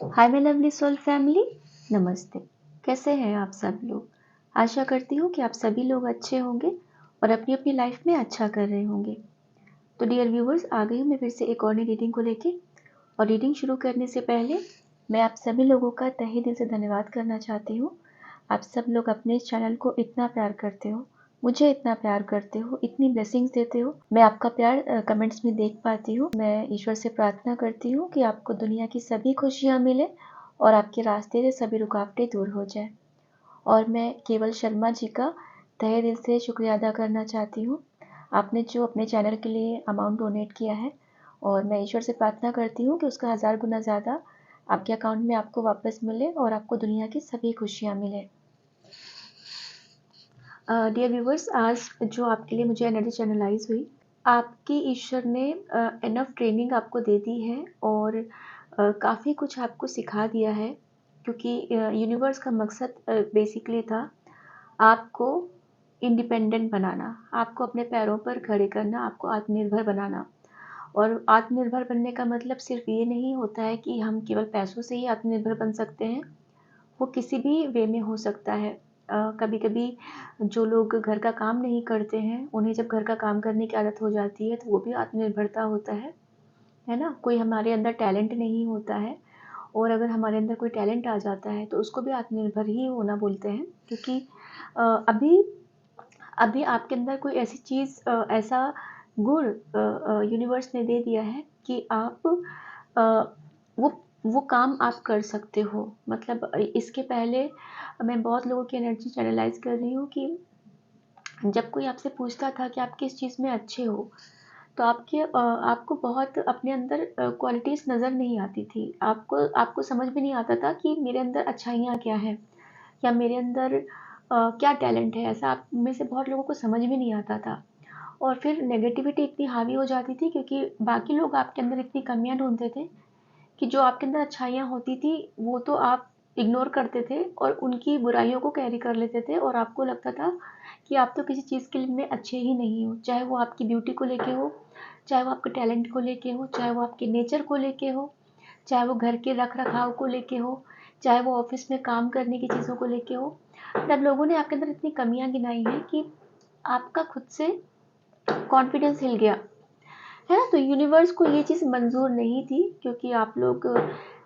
Hi my lovely soul family, नमस्ते। कैसे हैं आप सब लोग? आशा करती हूँ कि आप सभी लोग अच्छे होंगे और अपनी अपनी लाइफ में अच्छा कर रहे होंगे। तो डियर व्यूवर्स, आ गई हूँ मैं फिर से एक और नई रीडिंग को लेके। और रीडिंग शुरू करने से पहले मैं आप सभी लोगों का तहे दिल से धन्यवाद करना चाहती हूँ। आप सब लोग अपने इस चैनल को इतना प्यार करते हो, मुझे इतना प्यार करते हो, इतनी ब्लेसिंग्स देते हो। मैं आपका प्यार कमेंट्स में देख पाती हूँ। मैं ईश्वर से प्रार्थना करती हूँ कि आपको दुनिया की सभी खुशियाँ मिले और आपके रास्ते से सभी रुकावटें दूर हो जाए। और मैं केवल शर्मा जी का तहे दिल से शुक्रिया अदा करना चाहती हूँ। आपने जो अपने चैनल के लिए अमाउंट डोनेट किया है, और मैं ईश्वर से प्रार्थना करती हूँ कि उसका 1000 गुना ज़्यादा आपके अकाउंट में आपको वापस मिले और आपको दुनिया की सभी खुशियाँ मिले। डियर व्यूवर्स, आज जो आपके लिए मुझे एनर्जी चैनलाइज हुई, आपकी ईश्वर ने इनफ ट्रेनिंग आपको दे दी है और काफ़ी कुछ आपको सिखा दिया है, क्योंकि यूनिवर्स का मकसद बेसिकली था आपको इंडिपेंडेंट बनाना, आपको अपने पैरों पर खड़े करना, आपको आत्मनिर्भर बनाना। और आत्मनिर्भर बनने का मतलब सिर्फ ये नहीं होता है कि हम केवल पैसों से ही आत्मनिर्भर बन सकते हैं। वो किसी भी वे में हो सकता है। कभी कभी जो लोग घर का काम नहीं करते हैं, उन्हें जब घर का काम करने की आदत हो जाती है तो वो भी आत्मनिर्भरता होता है ना। कोई हमारे अंदर टैलेंट नहीं होता है, और अगर हमारे अंदर कोई टैलेंट आ जाता है तो उसको भी आत्मनिर्भर ही होना बोलते हैं। क्योंकि अभी अभी आपके अंदर कोई ऐसी चीज़, ऐसा गुण यूनिवर्स ने दे दिया है कि आप अ, वो वो काम आप कर सकते हो। मतलब इसके पहले मैं बहुत लोगों की एनर्जी चैनलाइज कर रही हूँ कि जब कोई आपसे पूछता था कि आप किस चीज़ में अच्छे हो, तो आपको बहुत अपने अंदर क्वालिटीज़ नज़र नहीं आती थी। आपको समझ में नहीं आता था कि मेरे अंदर अच्छाइयाँ क्या हैं, या मेरे अंदर क्या टैलेंट है। ऐसा आप में से बहुत लोगों को समझ में नहीं आता था। और फिर नेगेटिविटी इतनी हावी हो जाती थी, क्योंकि बाकी लोग आपके अंदर इतनी कमियां ढूंढते थे कि जो आपके अंदर अच्छाइयाँ होती थी वो तो आप इग्नोर करते थे और उनकी बुराइयों को कैरी कर लेते थे, और आपको लगता था कि आप तो किसी चीज़ के लिए में अच्छे ही नहीं हो। चाहे वो आपकी ब्यूटी को लेके हो, चाहे वो आपके टैलेंट को लेके हो, चाहे वो आपके नेचर को लेके हो, चाहे वो घर के रख रखाव को लेके हो, चाहे वो ऑफिस में काम करने की चीज़ों को लेके हो। तब लोगों ने आपके अंदर इतनी कमियां गिनाई हैं कि आपका खुद से कॉन्फिडेंस हिल गया, है ना। तो यूनिवर्स को ये चीज़ मंजूर नहीं थी, क्योंकि आप लोग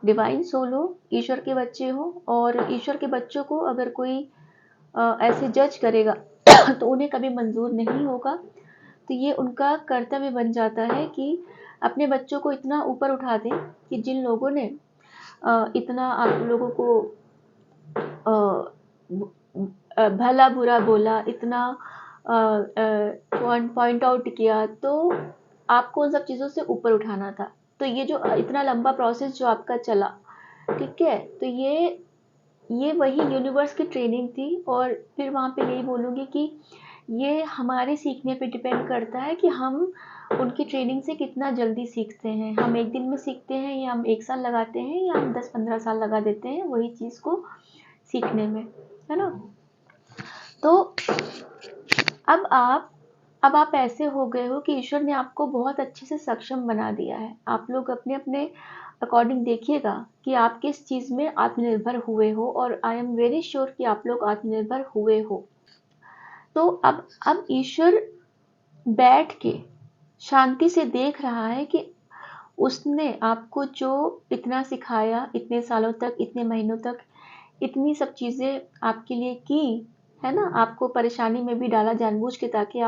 डिवाइन सोल हो, ईश्वर के बच्चे हो, और ईश्वर के बच्चों को अगर कोई ऐसे जज करेगा तो उन्हें कभी मंजूर नहीं होगा। तो ये उनका कर्तव्य बन जाता है कि अपने बच्चों को इतना ऊपर उठा दें कि जिन लोगों ने इतना आप लोगों को भला बुरा बोला, इतना पॉइंट आउट किया, तो आपको उन सब चीज़ों से ऊपर उठाना था। तो ये जो इतना लंबा प्रोसेस जो आपका चला, ठीक है, तो ये वही यूनिवर्स की ट्रेनिंग थी। और फिर वहाँ पे यही बोलूँगी कि ये हमारे सीखने पे डिपेंड करता है कि हम उनकी ट्रेनिंग से कितना जल्दी सीखते हैं। हम एक दिन में सीखते हैं, या हम 1 साल लगाते हैं, या हम 10-15 साल लगा देते हैं वही चीज़ को सीखने में, है ना। तो अब आप ऐसे हो गए हो कि ईश्वर ने आपको बहुत अच्छे से सक्षम बना दिया है। आप लोग अपने अपने अकॉर्डिंग देखिएगा कि आप किस चीज़ में आत्मनिर्भर हुए हो, और आई एम वेरी श्योर कि आप लोग आत्मनिर्भर हुए हो। तो अब ईश्वर बैठ के शांति से देख रहा है कि उसने आपको जो इतना सिखाया, इतने सालों तक, इतने महीनों तक, इतनी सब चीज़ें आपके लिए की, है ना। आपको परेशानी में भी डाला जानबूझ के, ताकि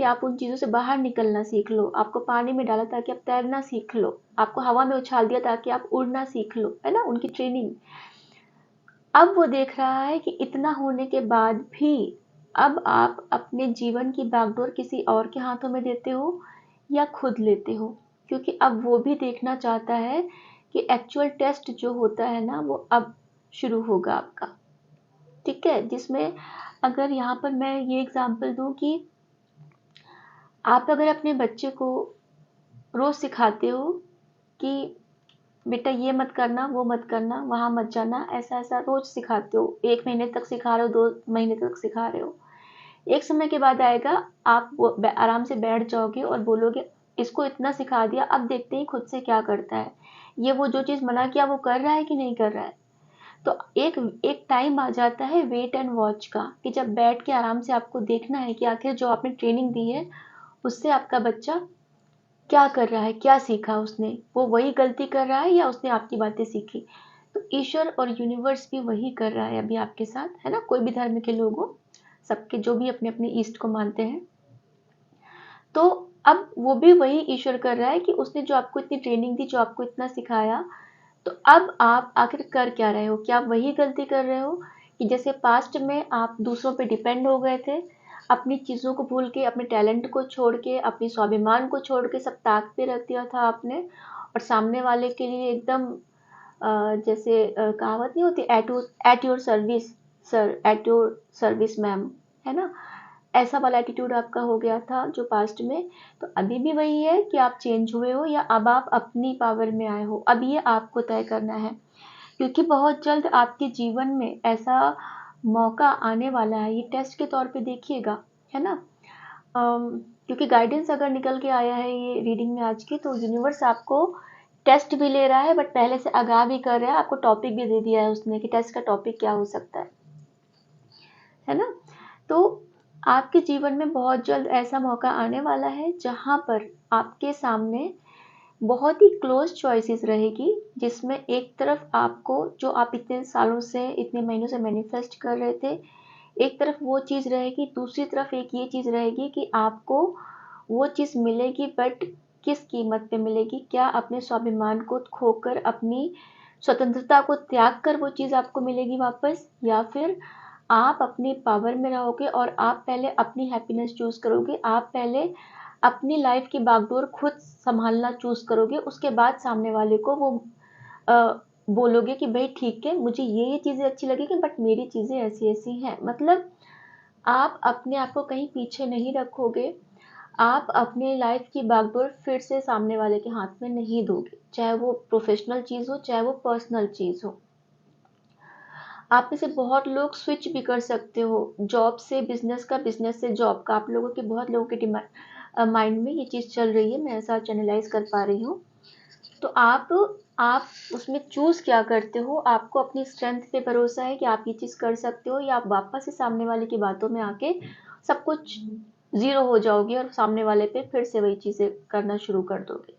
आप उन चीज़ों से बाहर निकलना सीख लो। आपको पानी में डाला ताकि आप तैरना सीख लो। आपको हवा में उछाल दिया ताकि आप उड़ना सीख लो, है ना, उनकी ट्रेनिंग। अब वो देख रहा है कि इतना होने के बाद भी अब आप अपने जीवन की बागडोर किसी और के हाथों में देते हो या खुद लेते हो। क्योंकि अब वो भी देखना चाहता है कि एक्चुअल टेस्ट जो होता है ना, वो अब शुरू होगा आपका, ठीक है। जिसमें अगर यहाँ पर मैं ये एग्जांपल दूं कि आप अगर अपने बच्चे को रोज सिखाते हो कि बेटा ये मत करना, वो मत करना, वहाँ मत जाना, ऐसा ऐसा रोज सिखाते हो, 1 महीने तक सिखा रहे हो, 2 महीने तक सिखा रहे हो, एक समय के बाद आएगा, आप आराम से बैठ जाओगे और बोलोगे इसको इतना सिखा दिया, अब देखते हैं खुद से क्या करता है। ये वो जो चीज़ मना किया वो कर रहा है कि नहीं कर रहा है। तो एक एक टाइम आ जाता है वेट एंड वॉच का, कि जब बैठ के आराम से आपको देखना है कि आखिर जो आपने ट्रेनिंग दी है उससे आपका बच्चा क्या कर रहा है, क्या सीखा उसने, वो वही गलती कर रहा है या उसने आपकी बातें सीखी। तो ईश्वर और यूनिवर्स भी वही कर रहा है अभी आपके साथ, है ना। कोई भी धर्म के लोग हो, सबके जो भी अपने अपने ईष्ट को मानते हैं, तो अब वो भी वही ईश्वर कर रहा है कि उसने जो आपको इतनी ट्रेनिंग दी, जो आपको इतना सिखाया, तो अब आप आखिर कर क्या रहे हो? क्या आप वही गलती कर रहे हो कि जैसे पास्ट में आप दूसरों पे डिपेंड हो गए थे, अपनी चीज़ों को भूल के, अपने टैलेंट को छोड़ के, अपने स्वाभिमान को छोड़ के सब ताक पे रख दिया था आपने, और सामने वाले के लिए एकदम जैसे कहावत नहीं होती, at your service sir, at your service ma'am, है ना। ऐसा वाला एटीट्यूड आपका हो गया था जो पास्ट में। तो अभी भी वही है कि आप चेंज हुए हो या अब आप अपनी पावर में आए हो, अब ये आपको तय करना है। क्योंकि बहुत जल्द आपके जीवन में ऐसा मौका आने वाला है, ये टेस्ट के तौर पे देखिएगा, है ना। क्योंकि गाइडेंस अगर निकल के आया है ये रीडिंग में आज की, तो यूनिवर्स आपको टेस्ट भी ले रहा है, बट पहले से आगाह भी कर रहा है, आपको टॉपिक भी दे दिया है उसने कि टेस्ट का टॉपिक क्या हो सकता है ना। तो आपके जीवन में बहुत जल्द ऐसा मौका आने वाला है जहाँ पर आपके सामने बहुत ही क्लोज चॉइसेस रहेगी, जिसमें एक तरफ आपको जो आप इतने सालों से, इतने महीनों से मैनिफेस्ट कर रहे थे, एक तरफ वो चीज़ रहेगी, दूसरी तरफ एक ये चीज़ रहेगी कि आपको वो चीज़ मिलेगी, बट किस कीमत पे मिलेगी। क्या अपने स्वाभिमान को खोकर, अपनी स्वतंत्रता को त्याग कर वो चीज़ आपको मिलेगी वापस, या फिर आप अपनी पावर में रहोगे और आप पहले अपनी हैप्पीनेस चूज़ करोगे, आप पहले अपनी लाइफ की बागडोर खुद संभालना चूज़ करोगे, उसके बाद सामने वाले को वो बोलोगे कि भाई ठीक है, मुझे ये चीज़ें अच्छी लगेगी, बट मेरी चीज़ें ऐसी ऐसी हैं। मतलब आप अपने आप को कहीं पीछे नहीं रखोगे, आप अपने लाइफ की बागडोर फिर से सामने वाले के हाथ में नहीं दोगे, चाहे वो प्रोफेशनल चीज़ हो, चाहे वो पर्सनल चीज़ हो। आप में से बहुत लोग स्विच भी कर सकते हो, जॉब से बिजनेस का, बिजनेस से जॉब का। आप लोगों के, बहुत लोगों के माइंड में ये चीज़ चल रही है, मैं ऐसा चैनलाइज कर पा रही हूँ। तो आप उसमें चूज़ क्या करते हो, आपको अपनी स्ट्रेंथ पे भरोसा है कि आप ये चीज़ कर सकते हो, या आप वापस से सामने वाले की बातों में आके सब कुछ ज़ीरो हो जाओगे और सामने वाले पे फिर से वही चीज़ें करना शुरू कर दोगे।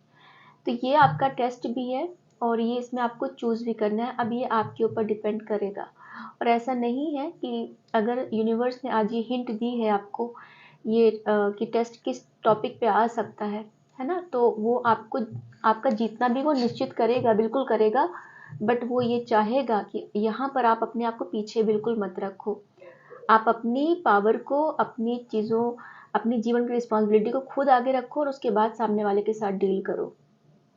तो ये आपका टेस्ट भी है, और ये इसमें आपको चूज़ भी करना है। अब ये आपके ऊपर डिपेंड करेगा, और ऐसा नहीं है कि अगर यूनिवर्स ने आज ये हिंट दी है आपको, ये कि टेस्ट किस टॉपिक पे आ सकता है ना, तो वो आपको, आपका जीतना भी वो निश्चित करेगा, बिल्कुल करेगा। बट वो ये चाहेगा कि यहाँ पर आप अपने आप को पीछे बिल्कुल मत रखो, आप अपनी पावर को, अपनी चीज़ों, अपनी जीवन की रिस्पॉन्सिबिलिटी को खुद आगे रखो, और उसके बाद सामने वाले के साथ डील करो,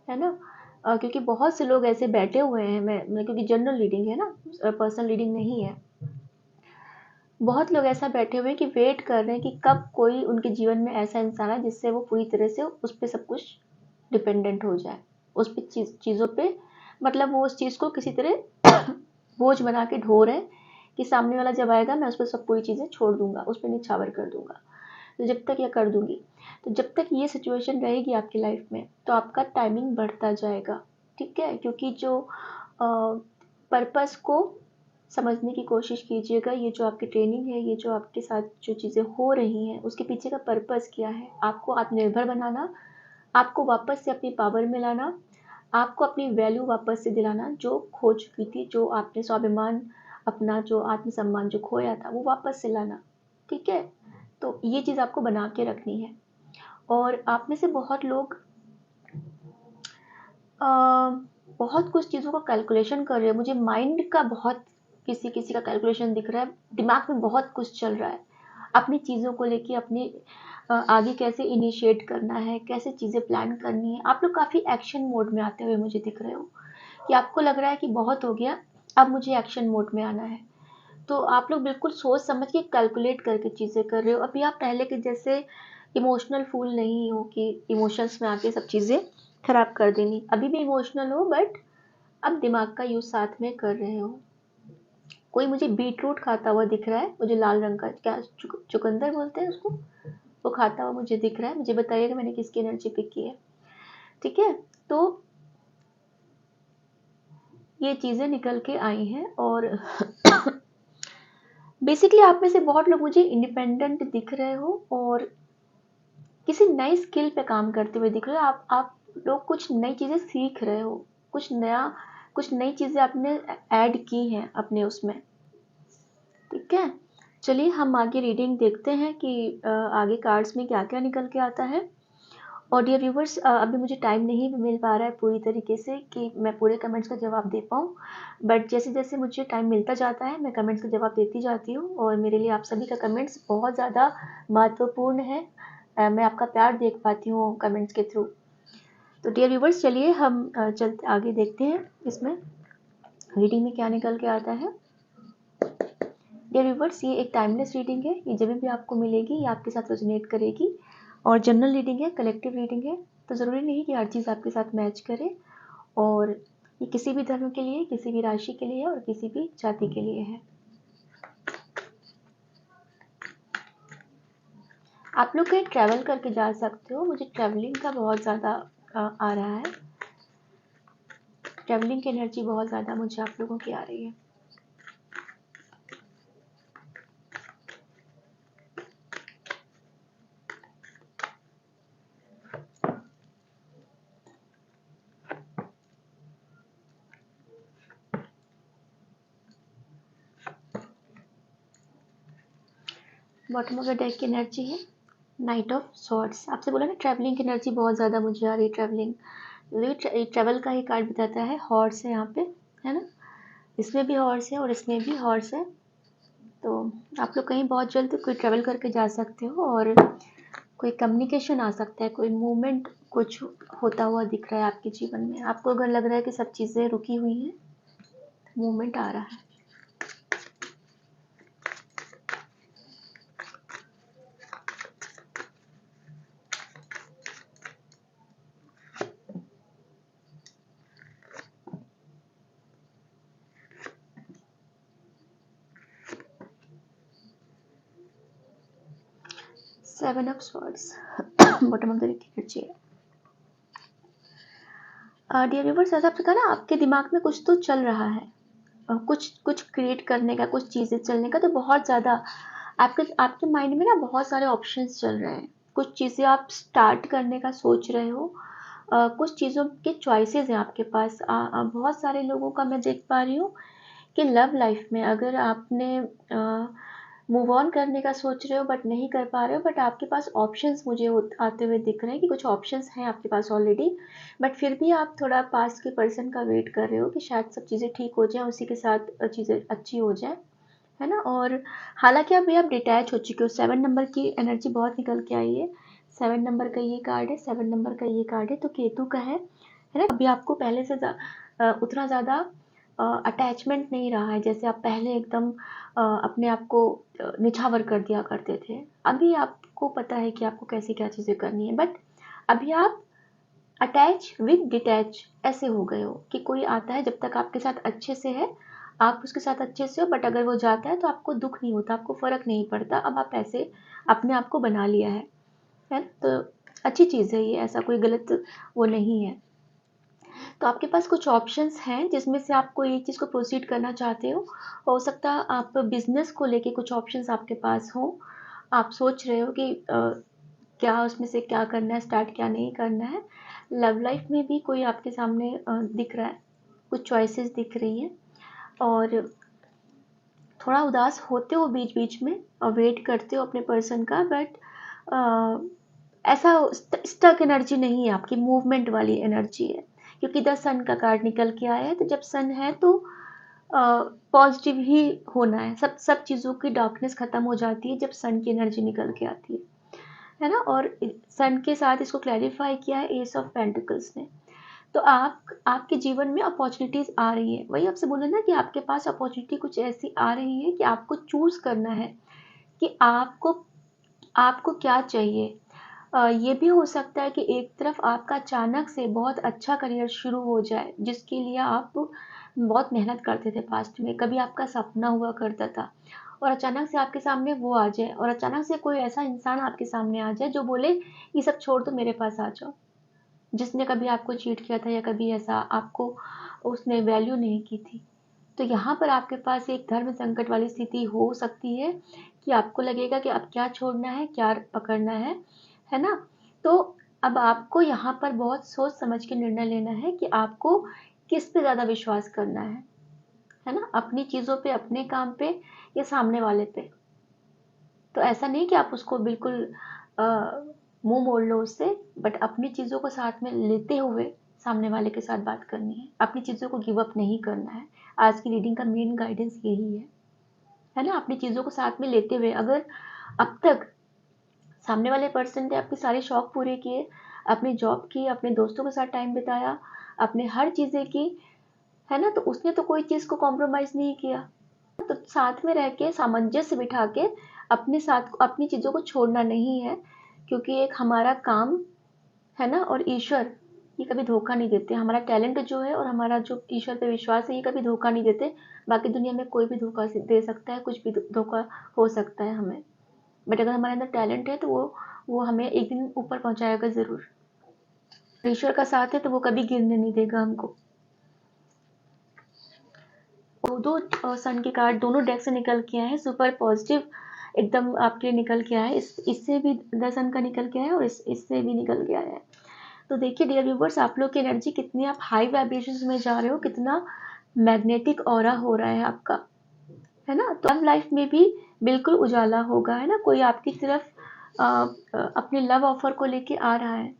है ना। क्योंकि बहुत से लोग ऐसे बैठे हुए हैं, मैं क्योंकि जनरल रीडिंग है ना, पर्सनल रीडिंग नहीं है। बहुत लोग ऐसा बैठे हुए हैं कि वेट कर रहे हैं कि कब कोई उनके जीवन में ऐसा इंसान है जिससे वो पूरी तरह से उस पर सब कुछ डिपेंडेंट हो जाए, उस पे चीज़ों पे, मतलब वो उस चीज़ को किसी तरह बोझ बना के ढो रहे हैं कि सामने वाला जब आएगा मैं उस पर सब पूरी चीज़ें छोड़ दूंगा, उस पर निछावर कर दूंगा। तो जब तक, या कर दूंगी, तो जब तक ये सिचुएशन रहेगी आपकी लाइफ में, तो आपका टाइमिंग बढ़ता जाएगा, ठीक है। क्योंकि जो पर्पस को समझने की कोशिश कीजिएगा, ये जो आपकी ट्रेनिंग है, ये जो आपके साथ जो चीज़ें हो रही हैं, उसके पीछे का पर्पस क्या है, आपको आत्मनिर्भर बनाना, आपको वापस से अपनी पावर में लाना, आपको अपनी वैल्यू वापस से दिलाना जो खो चुकी थी, जो आपने स्वाभिमान, अपना जो आत्मसम्मान जो खोया था, वो वापस से लाना, ठीक है। तो ये चीज़ आपको बना के रखनी है। और आप में से बहुत लोग अ, बहुत कुछ चीज़ों का कैलकुलेशन कर रहे हैं, मुझे माइंड का बहुत, किसी किसी का कैलकुलेशन दिख रहा है, दिमाग में बहुत कुछ चल रहा है अपनी चीज़ों को लेके, अपने आगे कैसे इनिशिएट करना है, कैसे चीज़ें प्लान करनी है। आप लोग काफ़ी एक्शन मोड में आते हुए मुझे दिख रहे हो, कि आपको लग रहा है कि बहुत हो गया, अब मुझे एक्शन मोड में आना है। तो आप लोग बिल्कुल सोच समझ के कैलकुलेट करके चीज़ें कर रहे हो। अभी आप पहले के जैसे इमोशनल फूल नहीं हो कि इमोशंस में आके सब चीज़ें खराब कर देनी। अभी भी इमोशनल हो, बट अब दिमाग का यूज़ साथ में कर रहे हो। कोई मुझे बीटरूट खाता हुआ दिख रहा है, मुझे लाल रंग का, क्या चुकंदर बोलते हैं उसको, वो खाता हुआ मुझे दिख रहा है। मुझे बताइएगा मैंने किसकी एनर्जी पिक की है, ठीक है। तो ये चीज़ें निकल के आई हैं। और बेसिकली आप में से बहुत लोग मुझे इंडिपेंडेंट दिख रहे हो और किसी नई स्किल पे काम करते हुए दिख रहे हो। आप लोग कुछ नई चीज़ें सीख रहे हो, कुछ नई चीज़ें आपने ऐड की हैं अपने उसमें। ठीक है, चलिए हम आगे रीडिंग देखते हैं कि आगे कार्ड्स में क्या क्या निकल के आता है। और डियर व्यूवर्स, अभी मुझे टाइम नहीं मिल पा रहा है पूरी तरीके से कि मैं पूरे कमेंट्स का जवाब दे पाऊँ, बट जैसे जैसे मुझे टाइम मिलता जाता है मैं कमेंट्स का जवाब देती जाती हूँ। और मेरे लिए आप सभी का कमेंट्स बहुत ज़्यादा महत्वपूर्ण है। मैं आपका प्यार देख पाती हूँ कमेंट्स के थ्रू। तो डियर व्यूवर्स, चलिए हम चलते आगे देखते हैं इसमें रीडिंग में क्या निकल के आता है। डियर व्यूवर्स, ये एक टाइमलेस रीडिंग है, ये जब भी आपको मिलेगी ये आपके साथ रेजोनेट करेगी। और जनरल रीडिंग है, कलेक्टिव रीडिंग है, तो ज़रूरी नहीं कि हर चीज़ आपके साथ मैच करे। और ये किसी भी धर्म के लिए, किसी भी राशि के लिए और किसी भी जाति के लिए है। आप लोग कहीं ट्रैवल करके जा सकते हो, मुझे ट्रैवलिंग का बहुत ज़्यादा आ रहा है। ट्रैवलिंग की एनर्जी बहुत ज़्यादा मुझे आप लोगों की आ रही है। बॉटम ऑफ द डेक की एनर्जी है नाइट ऑफ सॉर्ड्स। आपसे बोला ना ट्रैवलिंग की एनर्जी बहुत ज़्यादा मुझे आ रही है। ट्रैवल का ही कार्ड बताता है। हॉर्स है यहाँ पे, है ना, इसमें भी हॉर्स है और इसमें भी हॉर्स है। तो आप लोग कहीं बहुत जल्द कोई ट्रैवल करके जा सकते हो और कोई कम्युनिकेशन आ सकता है, कोई मूवमेंट कुछ होता हुआ दिख रहा है आपके जीवन में। आपको अगर लग रहा है कि सब चीज़ें रुकी हुई हैं, मूवमेंट आ रहा है। Seven of swords bottom of the deck की एनर्जी है। डियर व्यूअर्स, ऐसा आपसे कहा ना, आपके दिमाग में कुछ तो चल रहा है, कुछ कुछ क्रिएट करने का, कुछ चीज़ें चलने का। तो बहुत ज़्यादा आपके आपके माइंड में ना बहुत सारे ऑप्शंस चल रहे हैं। कुछ चीज़ें आप स्टार्ट करने का सोच रहे हो, कुछ चीज़ों के चॉइसेस हैं आपके पास। बहुत सारे लोगों का मैं देख पा रही हूँ कि लव लाइफ में अगर आपने मूव ऑन करने का सोच रहे हो बट नहीं कर पा रहे हो, बट आपके पास ऑप्शंस मुझे आते हुए दिख रहे हैं कि कुछ ऑप्शंस हैं आपके पास ऑलरेडी, बट फिर भी आप थोड़ा पास के पर्सन का वेट कर रहे हो कि शायद सब चीज़ें ठीक हो जाए, उसी के साथ चीज़ें अच्छी हो जाए, है ना। और हालांकि अभी आप डिटैच हो चुके हो। 7 नंबर की एनर्जी बहुत निकल के आई है। 7 नंबर का ये कार्ड है, 7 नंबर का ये कार्ड है, तो केतु का है ना। अभी आपको पहले से उतना ज़्यादा अटैचमेंट नहीं रहा है, जैसे आप पहले एकदम अपने आप को निछावर कर दिया करते थे। अभी आपको पता है कि आपको कैसे क्या चीज़ें करनी है, बट अभी आप अटैच विद डिटैच ऐसे हो गए हो कि कोई आता है जब तक आपके साथ अच्छे से है, आप उसके साथ अच्छे से हो, बट अगर वो जाता है तो आपको दुख नहीं होता, आपको फ़र्क नहीं पड़ता। अब आप ऐसे अपने आप को बना लिया है ना। तो अच्छी चीज़ है ये, ऐसा कोई गलत वो नहीं है। तो आपके पास कुछ ऑप्शंस हैं जिसमें से आप कोई एक चीज़ को प्रोसीड करना चाहते हो सकता है आप बिज़नेस को लेके कुछ ऑप्शंस आपके पास हों। आप सोच रहे हो कि क्या उसमें से क्या करना है, स्टार्ट क्या नहीं करना है। लव लाइफ में भी कोई आपके सामने दिख रहा है, कुछ चॉइसेस दिख रही हैं और थोड़ा उदास होते हो बीच बीच में और वेट करते हो अपने पर्सन का, बट ऐसा स्टक एनर्जी नहीं है आपकी, मूवमेंट वाली एनर्जी है। क्योंकि द सन का कार्ड निकल के आया है, तो जब सन है तो पॉजिटिव ही होना है। सब चीज़ों की डार्कनेस ख़त्म हो जाती है जब सन की एनर्जी निकल के आती है ना। और सन के साथ इसको क्लैरिफाई किया है एस ऑफ पेंटिकल्स ने। तो आपके जीवन में अपॉर्चुनिटीज़ आ रही है। वही आपसे बोला ना कि आपके पास अपॉर्चुनिटी कुछ ऐसी आ रही है कि आपको चूज़ करना है कि आपको आपको क्या चाहिए। ये भी हो सकता है कि एक तरफ आपका अचानक से बहुत अच्छा करियर शुरू हो जाए, जिसके लिए आप बहुत मेहनत करते थे पास्ट में, कभी आपका सपना हुआ करता था, और अचानक से आपके सामने वो आ जाए, और अचानक से कोई ऐसा इंसान आपके सामने आ जाए जो बोले ये सब छोड़ दो, मेरे पास आ जाओ। जिसने कभी आपको चीट किया था या कभी ऐसा आपको उसने वैल्यू नहीं की थी। तो यहाँ पर आपके पास एक धर्म संकट वाली स्थिति हो सकती है कि आपको लगेगा कि अब क्या छोड़ना है, क्या पकड़ना है ना? तो अब आपको यहाँ पर बहुत सोच समझ के निर्णय लेना है कि आपको किस पे ज़्यादा विश्वास करना है ना? अपनी चीज़ों पे, अपने काम पे या सामने वाले पे। तो ऐसा नहीं कि आप उसको बिल्कुल मुँह मोड़ लो उससे, बट अपनी चीज़ों को साथ में लेते हुए सामने वाले के साथ बात करनी है। अपनी चीज़ों को गिव अप नहीं करना है। आज की रीडिंग का मेन गाइडेंस यही है ना? अपनी चीज़ों को साथ में लेते हुए अगर अब तक सामने वाले पर्सन ने आपके सारे शौक पूरे किए, अपनी जॉब की, अपने दोस्तों के साथ टाइम बिताया, अपने हर चीज़ें की, है ना? तो उसने तो कोई चीज़ को कॉम्प्रोमाइज़ नहीं किया। तो साथ में रह के सामंजस्य बिठा के अपने साथ अपनी चीज़ों को छोड़ना नहीं है, क्योंकि एक हमारा काम है ना, और ईश्वर ये कभी धोखा नहीं देते। हमारा टैलेंट जो है और हमारा जो ईश्वर पे विश्वास है ये कभी धोखा नहीं देते। बाकी दुनिया में कोई भी धोखा दे सकता है, कुछ भी धोखा हो सकता है हमें, बट अगर हमारे अंदर टैलेंट है तो वो हमें एक दिन ऊपर पहुंचाएगा ज़रूर। ईश्वर का साथ है तो वो कभी गिरने नहीं देगा हमको। दो सन के कार्ड दोनों डेक से निकल के आए हैं, सुपर पॉजिटिव एकदम आपके लिए निकल के आया है। इससे भी द सन का निकल के आया है और इससे भी निकल के आया है। तो देखिए डियर व्यूवर्स, आप लोग की एनर्जी कितनी, आप हाई वाइब्रेशंस में जा रहे हो, कितना मैग्नेटिक ऑरा हो रहा है आपका, है ना? तो लाइफ में भी बिल्कुल उजाला होगा, है ना? कोई आपकी तरफ अपने लव ऑफर को लेके आ रहा है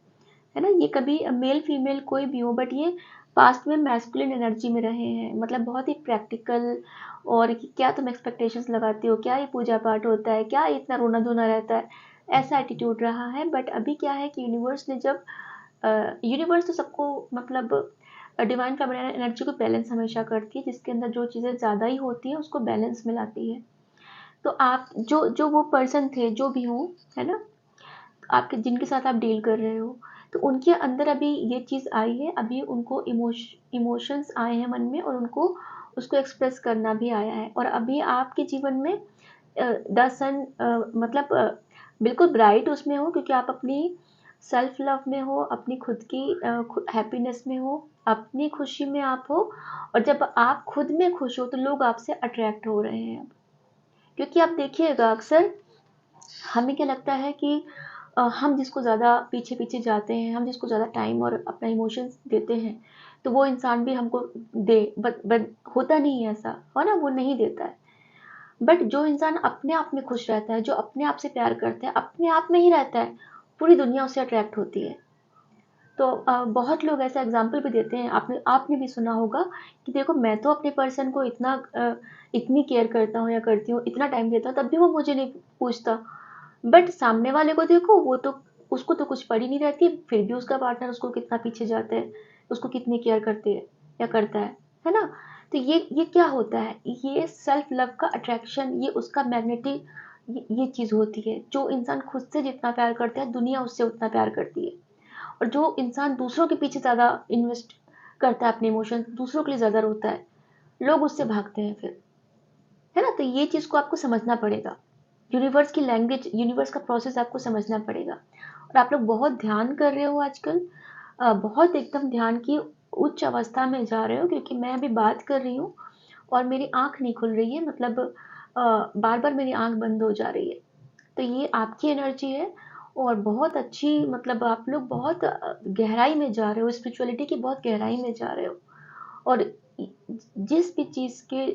ना? ये कभी मेल फीमेल कोई भी हो, बट ये पास्ट में मैस्कुलिन एनर्जी में रहे हैं, मतलब बहुत ही प्रैक्टिकल, और कि क्या तुम एक्सपेक्टेशंस लगाती हो, क्या ये पूजा पाठ होता है, क्या इतना रोना धोना रहता है, ऐसा एटीट्यूड रहा है। बट अभी क्या है कि यूनिवर्स ने जब यूनिवर्स तो सबको मतलब डिवाइन फेमिनिन एनर्जी को बैलेंस हमेशा करती है, जिसके अंदर जो चीज़ें ज़्यादा ही होती है उसको बैलेंस में लाती है। तो आप जो जो वो पर्सन थे जो भी हो, है ना, आपके जिनके साथ आप डील कर रहे हो, तो उनके अंदर अभी ये चीज़ आई है, अभी उनको इमोशंस आए हैं मन में, और उनको उसको एक्सप्रेस करना भी आया है। और अभी आपके जीवन में द सन मतलब बिल्कुल ब्राइट उसमें हो, क्योंकि आप अपनी सेल्फ लव में हो, अपनी खुद की हैप्पीनेस में हो, अपनी खुशी में आप हो। और जब आप खुद में खुश हो तो लोग आपसे अट्रैक्ट हो रहे हैं। क्योंकि आप देखिएगा अक्सर हमें क्या लगता है कि हम जिसको ज़्यादा पीछे पीछे जाते हैं, हम जिसको ज़्यादा टाइम और अपना इमोशंस देते हैं, तो वो इंसान भी हमको दे, बट होता नहीं है ऐसा, है ना? वो नहीं देता है। बट जो इंसान अपने आप में खुश रहता है, जो अपने आप से प्यार करता है, अपने आप में ही रहता है, पूरी दुनिया उससे अट्रैक्ट होती है। तो बहुत लोग ऐसा एग्जाम्पल भी देते हैं, आपने आपने भी सुना होगा कि देखो मैं तो अपने पर्सन को इतनी केयर करता हूँ या करती हूँ, इतना टाइम देता हूँ, तब भी वो मुझे नहीं पूछता। बट सामने वाले को देखो, वो तो उसको तो कुछ पड़ी नहीं रहती, फिर भी उसका पार्टनर उसको कितना पीछे जाता है, उसको कितनी केयर करती है या करता है ना? तो ये क्या होता है, ये सेल्फ लव का अट्रैक्शन, ये उसका मैग्नेटिक ये चीज़ होती है। जो इंसान खुद से जितना प्यार करता है, दुनिया उससे उतना प्यार करती है। और जो इंसान दूसरों के पीछे ज़्यादा इन्वेस्ट करता है, अपने इमोशन दूसरों के लिए ज़्यादा रोता है, लोग उससे भागते हैं फिर, है ना? तो ये चीज़ को आपको समझना पड़ेगा। यूनिवर्स की लैंग्वेज, यूनिवर्स का प्रोसेस आपको समझना पड़ेगा। और आप लोग बहुत ध्यान कर रहे हो आजकल, बहुत एकदम ध्यान की उच्च अवस्था में जा रहे हो, क्योंकि मैं अभी बात कर रही हूँ और मेरी आँख नहीं खुल रही है, मतलब बार-बार मेरी आँख बंद हो जा रही है। तो ये आपकी एनर्जी है, और बहुत अच्छी, मतलब आप लोग बहुत गहराई में जा रहे हो, स्पिरिचुअलिटी की बहुत गहराई में जा रहे हो। और जिस भी चीज़ के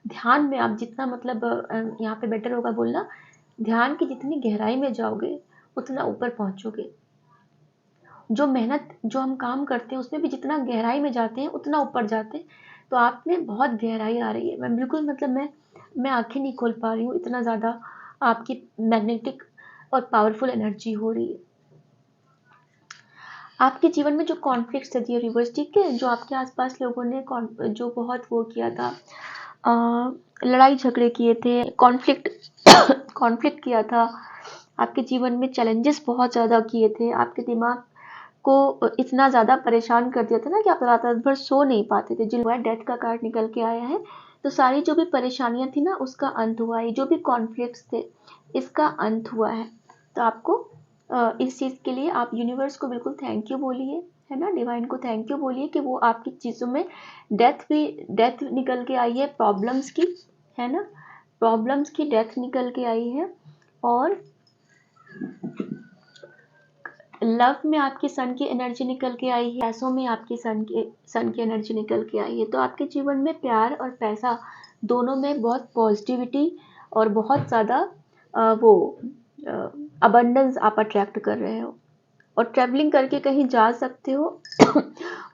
ध्यान में आप जितना, मतलब यहाँ पे बेटर होगा बोलना, ध्यान की जितनी गहराई में जाओगे उतना ऊपर पहुँचोगे। जो मेहनत, जो हम काम करते हैं उसमें भी जितना गहराई में जाते हैं उतना ऊपर जाते हैं। तो आप में बहुत गहराई आ रही है, मैं बिल्कुल, मतलब मैं आँखें नहीं खोल पा रही हूँ, इतना ज़्यादा आपकी मैग्नेटिक और पावरफुल एनर्जी हो रही है। आपके जीवन में जो कॉन्फ्लिक्ट्स थे डियर व्यूअर्स, ठीक है, जो आपके आसपास लोगों ने जो बहुत वो किया था, लड़ाई झगड़े किए थे, कॉन्फ्लिक्ट कॉन्फ्लिक्ट किया था, आपके जीवन में चैलेंजेस बहुत ज़्यादा किए थे, आपके दिमाग को इतना ज़्यादा परेशान कर दिया था ना कि आप रात रात भर सो नहीं पाते थे। जिन डेथ का कार्ड निकल के आया है, तो सारी जो भी परेशानियां थी ना उसका अंत हुआ है, जो भी कॉन्फ्लिक्ट्स थे इसका अंत हुआ है। तो आपको इस चीज़ के लिए आप यूनिवर्स को बिल्कुल थैंक यू बोलिए, है ना। डिवाइन को थैंक यू बोलिए कि वो आपकी चीज़ों में डेथ निकल के आई है, प्रॉब्लम्स की, है ना, प्रॉब्लम्स की डेथ निकल के आई है। और लव में आपकी सन की एनर्जी निकल के आई है, पैसों में आपकी सन की एनर्जी निकल के आई है। तो आपके जीवन में प्यार और पैसा दोनों में बहुत पॉजिटिविटी और बहुत ज़्यादा वो अबंडेंस आप अट्रैक्ट कर रहे हो, और ट्रैवलिंग करके कहीं जा सकते हो।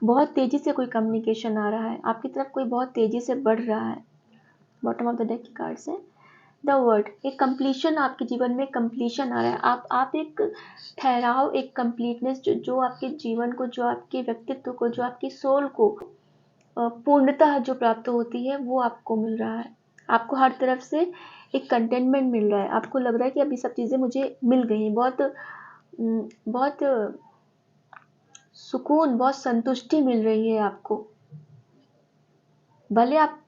बहुत तेज़ी से कोई कम्युनिकेशन आ रहा है आपकी तरफ, कोई बहुत तेज़ी से बढ़ रहा है। बॉटम ऑफ द डेक की कार्ड्स है द वर्ड, एक कंप्लीशन, आपके जीवन में कंप्लीशन आ रहा है। आप एक ठहराव, एक कंप्लीटनेस जो आपके जीवन को, जो आपके व्यक्तित्व को, जो आपकी सोल को पूर्णतः जो प्राप्त होती है वो आपको मिल रहा है। आपको हर तरफ से एक कंटेनमेंट मिल रहा है, आपको लग रहा है कि अभी सब चीज़ें मुझे मिल गई हैं। बहुत सुकून, बहुत संतुष्टि मिल रही है आपको। भले आप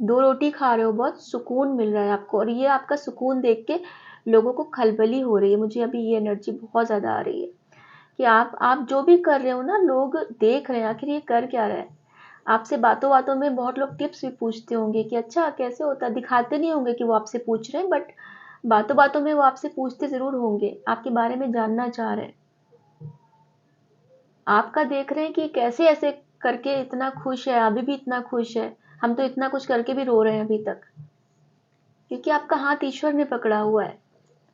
2 रोटी खा रहे हो, बहुत सुकून मिल रहा है आपको, और ये आपका सुकून देख के लोगों को खलबली हो रही है। मुझे अभी ये एनर्जी बहुत ज़्यादा आ रही है कि आप जो भी कर रहे हो ना, लोग देख रहे हैं आखिर ये कर क्या रहा है। आपसे बातों बातों में बहुत लोग टिप्स भी पूछते होंगे कि अच्छा कैसे होता है, दिखाते नहीं होंगे कि वो आपसे पूछ रहे हैं, बट बातों बातों में वो आपसे पूछते ज़रूर होंगे, आपके बारे में जानना चाह रहे हैं। आपका देख रहे हैं कि कैसे ऐसे करके इतना खुश है, अभी भी इतना खुश है, हम तो इतना कुछ करके भी रो रहे हैं अभी तक, क्योंकि आपका हाथ ईश्वर ने पकड़ा हुआ है।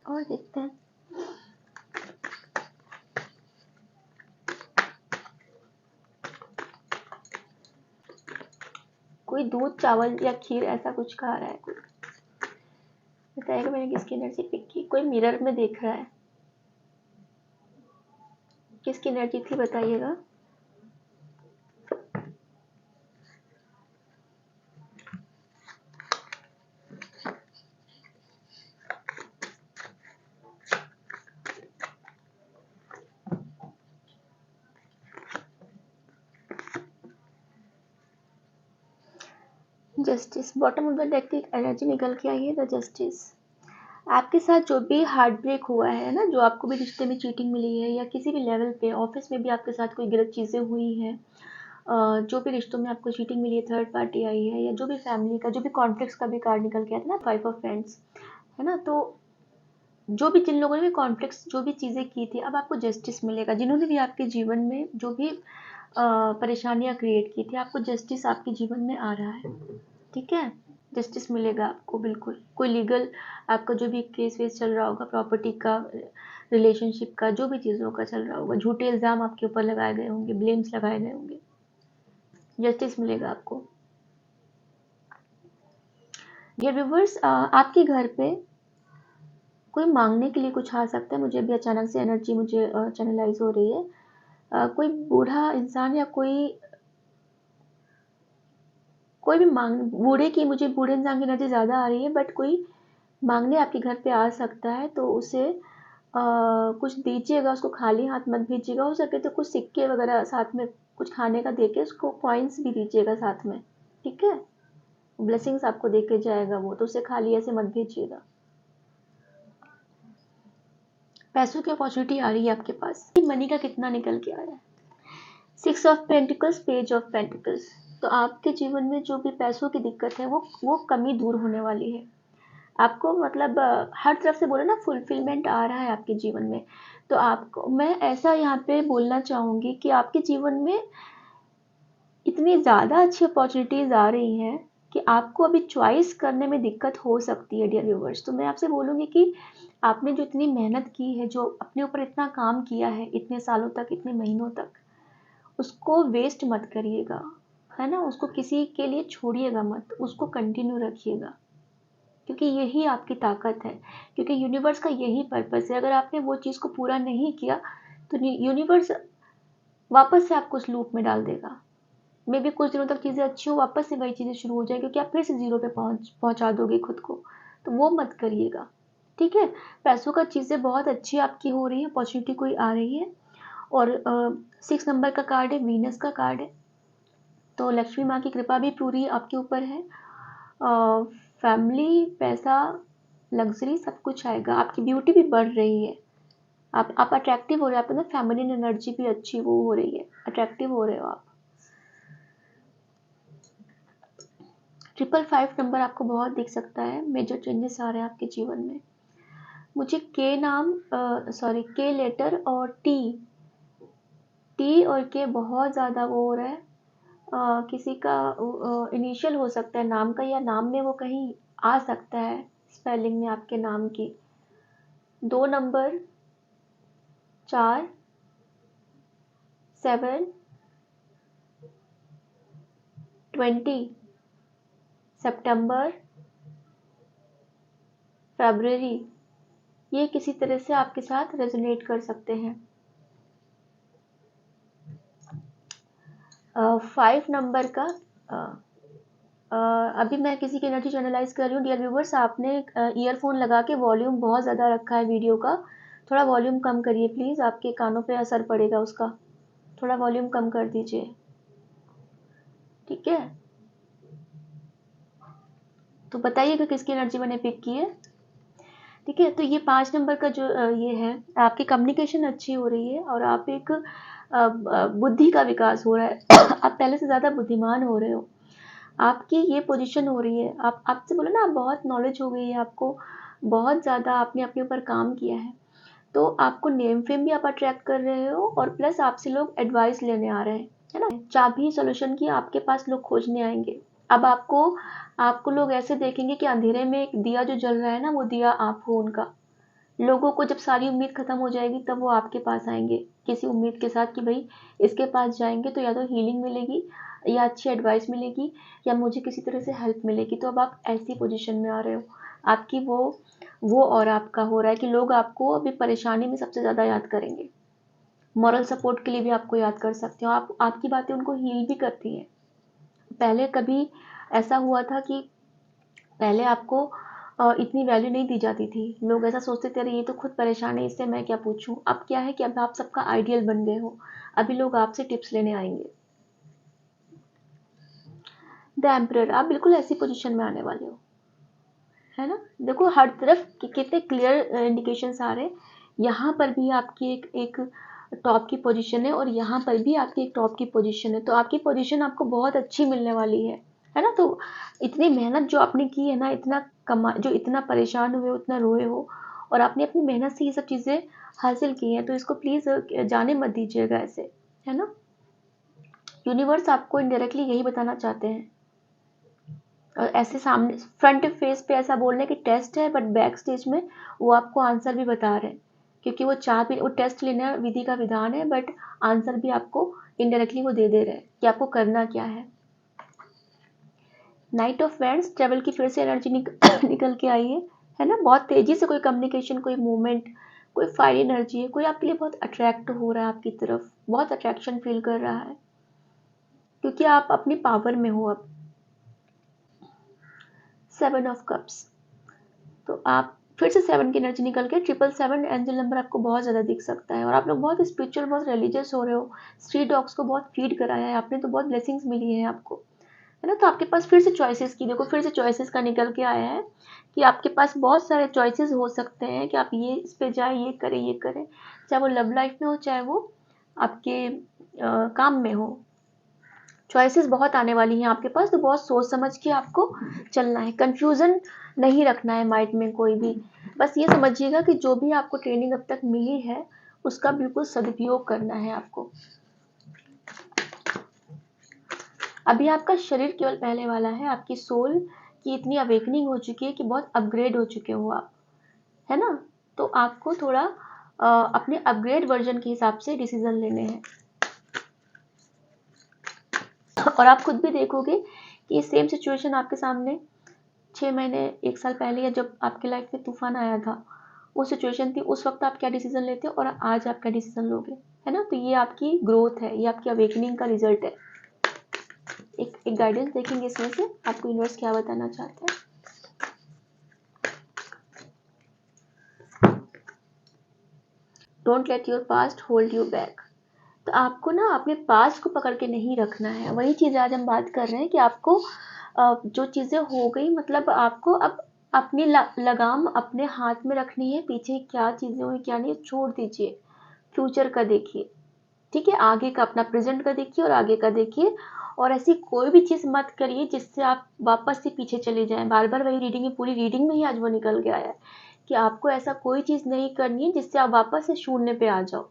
और देखते हैं, कोई दूध चावल या खीर ऐसा कुछ खा रहा है, कोई बताएगा मैंने किसकी एनर्जी पिक की। कोई मिरर में देख रहा है, किसकी एनर्जी थी बताइएगा। Justice, bottom of the deck की एनर्जी निकल के आई है द जस्टिस। आपके साथ जो भी हार्ट ब्रेक हुआ है ना, जो आपको भी रिश्ते में चीटिंग मिली है, या किसी भी लेवल पे ऑफिस में भी आपके साथ कोई गलत चीज़ें हुई हैं, जो भी रिश्तों में आपको चीटिंग मिली है, थर्ड पार्टी आई है, या जो भी फैमिली का, जो भी कॉन्फ्लिक्ट्स का भी कार्ड निकल के आता है ना, 5 ऑफ फ्रेंड्स, है ना। तो जो भी, जिन लोगों ने भी कॉन्फ्लिक्ट्स, जो भी चीज़ें की थी, अब आपको जस्टिस मिलेगा। जिन्होंने भी आपके जीवन में जो भी परेशानियां क्रिएट की थी, आपको जस्टिस आपके जीवन में आ रहा है, ठीक है। जस्टिस मिलेगा आपको, बिल्कुल। कोई लीगल आपका जो भी केस वेस चल रहा होगा, प्रॉपर्टी का, रिलेशनशिप का, जो भी चीज़ों का चल रहा होगा, झूठे इल्ज़ाम आपके ऊपर लगाए गए होंगे, ब्लेम्स लगाए गए होंगे, जस्टिस मिलेगा आपको। डियर व्यूवर्स, आपके घर पे कोई मांगने के लिए कुछ आ सकता है। मुझे अभी अचानक से एनर्जी मुझे चैनलाइज हो रही है। कोई बूढ़ा इंसान या कोई भी मांग, बूढ़े की, मुझे बूढ़े इंसान की एनर्जी ज़्यादा आ रही है, बट कोई मांगने आपके घर पे आ सकता है, तो उसे कुछ दीजिएगा, उसको खाली हाथ मत भेजिएगा। हो सके तो कुछ सिक्के वगैरह साथ में, कुछ खाने का देके उसको कॉइन्स भी दीजिएगा साथ में, ठीक है। ब्लेसिंग्स आपको देके जाएगा वो, तो उसे खाली ऐसे मत भेजिएगा। पैसों की अपॉर्चुनिटी आ रही है आपके पास। मनी का कितना निकल के आ रहा है, 6 of pentacles, page of pentacles. तो आपके जीवन में जो भी पैसों की दिक्कत है, वो कमी दूर होने वाली है। आपको मतलब हर तरफ से बोले ना, फुलफिलमेंट आ रहा है आपके जीवन में। तो आपको मैं ऐसा यहाँ पे बोलना चाहूँगी कि आपके जीवन में इतनी ज़्यादा अच्छी अपॉर्चुनिटीज़ आ रही हैं कि आपको अभी चॉइस करने में दिक्कत हो सकती है डियर व्यूवर्स। तो मैं आपसे बोलूँगी कि आपने जो इतनी मेहनत की है, जो अपने ऊपर इतना काम किया है इतने सालों तक, इतने महीनों तक, उसको वेस्ट मत करिएगा, है ना। उसको किसी के लिए छोड़िएगा मत, उसको कंटिन्यू रखिएगा, क्योंकि यही आपकी ताकत है, क्योंकि यूनिवर्स का यही पर्पस है। अगर आपने वो चीज़ को पूरा नहीं किया तो यूनिवर्स वापस से आपको उस लूप में डाल देगा। मे बी कुछ दिनों तक चीज़ें अच्छी हो, वापस से वही चीज़ें शुरू हो जाए, क्योंकि आप फिर से ज़ीरो पे पहुंचा दोगे खुद को। तो वो मत करिएगा, ठीक है। पैसों का चीज़ें बहुत अच्छी आपकी हो रही है, अपॉर्चुनिटी कोई आ रही है। और 6 नंबर का कार्ड है, वीनस का कार्ड है, तो लक्ष्मी माँ की कृपा भी पूरी आपके ऊपर है। फैमिली, पैसा, लग्जरी, सब कुछ आएगा। आपकी ब्यूटी भी बढ़ रही है, आप अट्रैक्टिव हो रहे हो, आप ना फेमिनिन एनर्जी भी अच्छी वो हो रही है, अट्रैक्टिव हो रहे हो आप। 555 नंबर आपको बहुत दिख सकता है, मेजर चेंजेस आ रहे हैं आपके जीवन में। मुझे के नाम सॉरी के लेटर और टी और के बहुत ज़्यादा वो हो रहा है। किसी का इनिशियल हो सकता है नाम का, या नाम में वो कहीं आ सकता है स्पेलिंग में आपके नाम की। 2 नंबर, 4, 7, 20, सितंबर, फरवरी, ये किसी तरह से आपके साथ रेजोनेट कर सकते हैं। 5 नंबर का अभी मैं किसी की एनर्जी चैनलाइज कर रही हूँ। डियर व्यूवर्स, आपने ईयरफोन लगा के वॉल्यूम बहुत ज़्यादा रखा है वीडियो का, थोड़ा वॉल्यूम कम करिए प्लीज़, आपके कानों पे असर पड़ेगा उसका, थोड़ा वॉल्यूम कम कर दीजिए, ठीक है। तो बताइए कि किसकी एनर्जी मैंने पिक की है, ठीक है। तो ये 5 नंबर का जो ये है, आपकी कम्युनिकेशन अच्छी हो रही है और आप एक बुद्धि का विकास हो रहा है आप पहले से ज़्यादा बुद्धिमान हो रहे हो, आपकी ये पोजीशन हो रही है। आप आपसे बोलो ना, आप बहुत नॉलेज हो गई है आपको, बहुत ज़्यादा आपने अपने ऊपर काम किया है, तो आपको नेम फेम भी आप अट्रैक्ट कर रहे हो, और प्लस आपसे लोग एडवाइस लेने आ रहे हैं, है ना। चाबी सोल्यूशन की आपके पास लोग खोजने आएंगे। अब आपको आपको लोग ऐसे देखेंगे कि अंधेरे में एक दिया जो जल रहा है ना, वो दिया आप हो उनका। लोगों को जब सारी उम्मीद खत्म हो जाएगी तब वो आपके पास आएंगे किसी उम्मीद के साथ कि भाई इसके पास जाएंगे तो या तो हीलिंग मिलेगी, या अच्छी एडवाइस मिलेगी, या मुझे किसी तरह से हेल्प मिलेगी। तो अब आप ऐसी पोजीशन में आ रहे हो, आपकी वो और आपका हो रहा है कि लोग आपको अभी परेशानी में सबसे ज़्यादा याद करेंगे, मॉरल सपोर्ट के लिए भी आपको याद कर सकते हो, आपकी बातें उनको हील भी करती हैं। पहले कभी ऐसा हुआ था कि पहले आपको इतनी वैल्यू नहीं दी जाती थी, लोग ऐसा सोचते थे अरे ये तो खुद परेशान है, इससे मैं क्या पूछूं। अब क्या है कि अब आप सबका आइडियल बन गए हो, अभी लोग आपसे टिप्स लेने आएंगे। द एम्परर, आप बिल्कुल ऐसी पोजीशन में आने वाले हो, है ना। देखो हर तरफ कितने क्लियर इंडिकेशंस आ रहे हैं, यहाँ पर भी आपकी एक टॉप की पोजीशन है, और यहाँ पर भी आपकी एक टॉप की पोजीशन है, तो आपकी पोजीशन आपको बहुत अच्छी मिलने वाली है ना। तो इतनी मेहनत जो आपने की है ना, इतना कमा जो इतना परेशान हुए हो, इतना रोए हो, और आपने अपनी मेहनत से ये सब चीज़ें हासिल की हैं, तो इसको प्लीज़ जाने मत दीजिएगा ऐसे, है ना। यूनिवर्स आपको इनडायरेक्टली यही बताना चाहते हैं, और ऐसे सामने फ्रंट फेस पे ऐसा बोलने की टेस्ट है, बट बैक स्टेज में वो आपको आंसर भी बता रहे हैं, क्योंकि वो चाह भी, वो टेस्ट लेना विधि का विधान है, बट आंसर भी आपको इनडायरेक्टली वो दे रहे हैं कि आपको करना क्या है। नाइट ऑफ वैंड्स, ट्रेवल की फिर से एनर्जी निकल के आई है ना। बहुत तेजी से कोई कम्युनिकेशन, कोई मूवमेंट, कोई फायर एनर्जी है, कोई आपके लिए बहुत अट्रैक्ट हो रहा है, आपकी तरफ बहुत अट्रैक्शन फील कर रहा है, क्योंकि आप अपनी पावर में हो अब। 7 ऑफ कप्स, तो आप फिर से 7 की एनर्जी निकल के 777 एंजल नंबर आपको बहुत ज़्यादा दिख सकता है, और आप लोग बहुत स्पिरिचुअल, बहुत रिलीजियस हो रहे हो, स्ट्रीट डॉग्स को बहुत फीड कराया है आपने, तो बहुत ब्लेसिंग्स मिली है आपको, है ना। तो आपके पास फिर से चॉइसेस की, देखो फिर से चॉइसेस का निकल के आया है कि आपके पास बहुत सारे चॉइसेस हो सकते हैं कि आप ये इस पे जाए, ये करें, ये करें, चाहे वो लव लाइफ में हो, चाहे वो आपके काम में हो। चॉइसेस बहुत आने वाली हैं आपके पास, तो बहुत सोच समझ के आपको चलना है, कंफ्यूजन नहीं रखना है माइंड में कोई भी। बस ये समझिएगा कि जो भी आपको ट्रेनिंग अब तक मिली है उसका बिल्कुल सदुपयोग करना है आपको। अभी आपका शरीर केवल पहले वाला है, आपकी सोल की इतनी अवेकनिंग हो चुकी है कि बहुत अपग्रेड हो चुके हो आप, है ना। तो आपको थोड़ा अपने अपग्रेड वर्जन के हिसाब से डिसीजन लेने हैं, और आप खुद भी देखोगे कि सेम सिचुएशन आपके सामने 6 महीने 1 साल पहले, या जब आपके लाइफ में तूफान आया था, वो सिचुएशन थी, उस वक्त आप क्या डिसीजन लेते हो और आज आप क्या डिसीजन लोगे, है ना। तो ये आपकी ग्रोथ है, ये आपकी अवेकनिंग का रिजल्ट है। एक गाइडेंस देखेंगे इसमें से आपको यूनिवर्स क्या बताना चाहता है। Don't let your past hold you back, तो आपको ना अपने पास्ट को पकड़ के नहीं रखना है, वही चीज़ आज हम बात कर रहे हैं कि आपको जो चीज़ें हो गई, मतलब आपको अब अपनी लगाम अपने हाथ में रखनी है, पीछे क्या चीज़ें हुई क्या नहीं छोड़ दीजिए, फ्यूचर का देखिए, ठीक है? आगे का अपना प्रेजेंट का देखिए और आगे का देखिए, और ऐसी कोई भी चीज़ मत करिए जिससे आप वापस से पीछे चले जाएं। बार बार वही रीडिंग है, पूरी रीडिंग में ही आज वो निकल के आया है कि आपको ऐसा कोई चीज़ नहीं करनी है जिससे आप वापस से शून्य पे आ जाओ,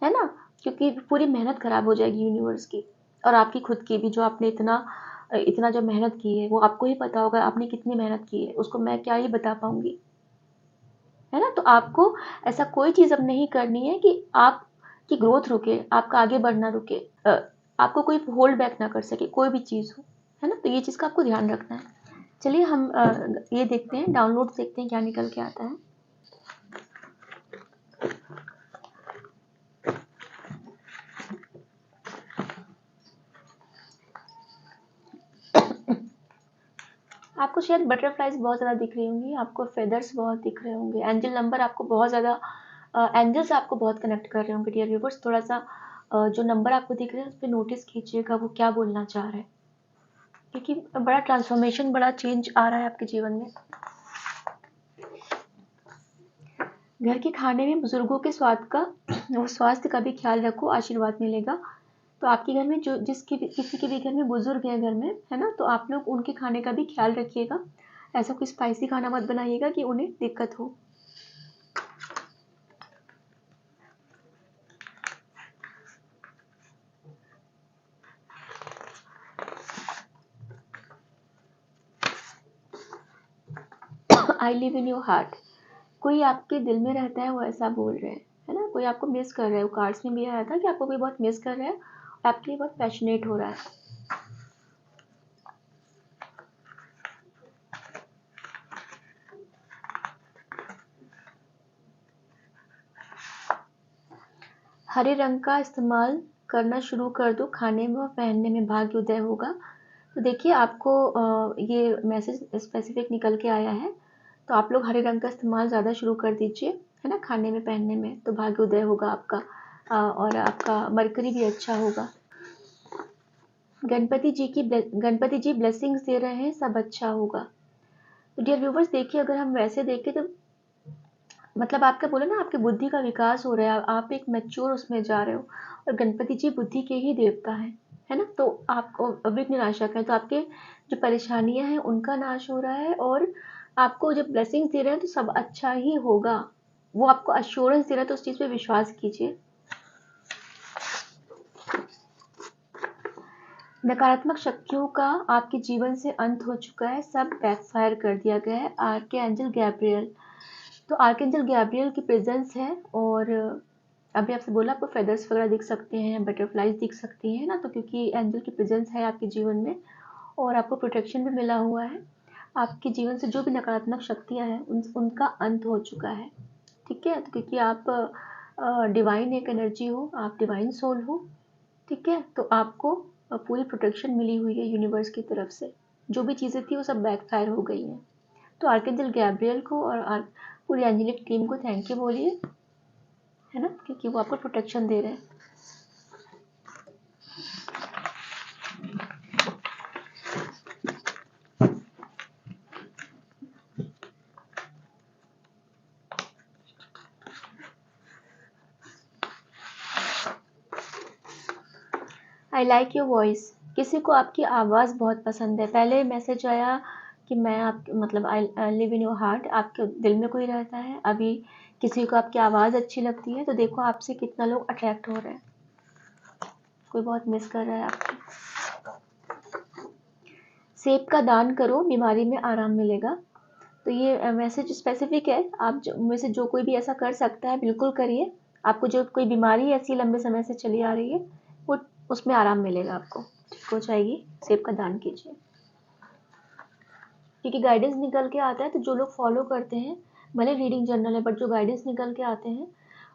है ना? क्योंकि पूरी मेहनत खराब हो जाएगी यूनिवर्स की और आपकी खुद की भी, जो आपने इतना इतना जो मेहनत की है वो आपको ही पता होगा आपने कितनी मेहनत की है, उसको मैं क्या ही बता पाऊंगी, है ना? तो आपको ऐसा कोई चीज़ अब नहीं करनी है कि आपकी ग्रोथ रुके, आपका आगे बढ़ना रुके, आपको कोई होल्ड बैक ना कर सके, कोई भी चीज़ हो, है ना? तो ये चीज़ का आपको ध्यान रखना है। चलिए हम ये देखते हैं, डाउनलोड देखते हैं क्या निकल के आता है। आपको शायद बटरफ्लाइज बहुत ज़्यादा दिख रही होंगी, आपको फेदर्स बहुत दिख रहे होंगे, एंजल नंबर आपको बहुत ज़्यादा, एंजल्स आपको बहुत कनेक्ट कर रहे होंगे डियर व्यूवर्स। थोड़ा सा जो नंबर आपको दिख रहे हैं उस पर नोटिस कीजिएगा वो क्या बोलना चाह रहे हैं, क्योंकि बड़ा ट्रांसफॉर्मेशन, बड़ा चेंज आ रहा है आपके जीवन में। घर के खाने में बुजुर्गों के स्वाद का और स्वास्थ्य का भी ख्याल रखो, आशीर्वाद मिलेगा। तो आपके घर में जो किसी के भी घर में बुजुर्ग है घर में, है ना, तो आप लोग उनके खाने का भी ख्याल रखिएगा। ऐसा कोई स्पाइसी खाना मत बनाइएगा कि उन्हें दिक्कत हो। I live in your heart, कोई आपके दिल में रहता है वो ऐसा बोल रहे हैं, है ना? कोई आपको मिस कर रहा है, वो कार्ड्स में भी आया था कि आपको कोई बहुत मिस कर रहा है और आपके लिए बहुत पैशनेट हो रहा है। हरे रंग का इस्तेमाल करना शुरू कर दो, खाने में और पहनने में भाग्य उदय होगा। तो देखिए आपको ये मैसेज स्पेसिफिक निकल के आया है, तो आप लोग हरे रंग का इस्तेमाल ज़्यादा शुरू कर दीजिए, है ना? खाने में पहनने में तो भाग्य उदय होगा आपका, और आपका मरकरी भी अच्छा होगा। गणपति जी ब्लेसिंग्स दे रहे हैं, सब अच्छा होगा। तो डियर व्यूवर्स देखिए, अगर हम वैसे देखें तो मतलब आपका बोला ना, आपकी बुद्धि का विकास हो रहा है, आप एक मैच्योर उसमें जा रहे हो, और गणपति जी बुद्धि के ही देवता हैं, है ना? तो आपको विघ्न नाशक है, तो आपके जो परेशानियां हैं उनका नाश हो रहा है, और आपको जब ब्लेसिंग्स दे रहे हैं तो सब अच्छा ही होगा, वो आपको अश्योरेंस दे रहा है, तो उस चीज़ पे विश्वास कीजिए। नकारात्मक शक्तियों का आपके जीवन से अंत हो चुका है, सब बैकफायर कर दिया गया है। आर्कएंजल गैब्रियल, तो आर्कएंजल गैब्रियल की प्रेजेंस है, और अभी आपसे बोला आपको फेदर्स वगैरह दिख सकते हैं, बटरफ्लाइज दिख सकती हैं ना, तो क्योंकि एंजल की प्रेजेंस है आपके जीवन में और आपको प्रोटेक्शन भी मिला हुआ है। आपके जीवन से जो भी नकारात्मक शक्तियाँ हैं उनका अंत हो चुका है, ठीक है? तो क्योंकि आप डिवाइन एक एनर्जी हो, आप डिवाइन सोल हो, ठीक है? तो आपको पूरी प्रोटेक्शन मिली हुई है यूनिवर्स की तरफ से, जो भी चीज़ें थी वो सब बैकफायर हो गई हैं। तो आर्कएंजल गैब्रियल को और पूरी एंजेलिक टीम को थैंक यू बोलिए, है ना, क्योंकि वो आपको प्रोटेक्शन दे रहे हैं। आई लाइक योर वॉइस, किसी को आपकी आवाज़ बहुत पसंद है। पहले मैसेज आया कि मैं आप मतलब I live in your heart, आपके दिल में कोई रहता है। अभी किसी को आपकी आवाज़ अच्छी लगती है, तो देखो आपसे कितना लोग अट्रैक्ट हो रहे हैं, कोई बहुत मिस कर रहा है आपको। सेब का दान करो, बीमारी में आराम मिलेगा। तो ये मैसेज स्पेसिफिक है, आप में से जो कोई भी ऐसा कर सकता है बिल्कुल करिए। आपको जो कोई बीमारी ऐसी लंबे समय से चली आ रही है वो उसमें आराम मिलेगा, आपको ठीक हो जाएगी। सेब का दान कीजिए, क्योंकि गाइडेंस निकल के आता है, तो जो लोग फॉलो करते हैं, भले रीडिंग जर्नल है बट जो गाइडेंस निकल के आते हैं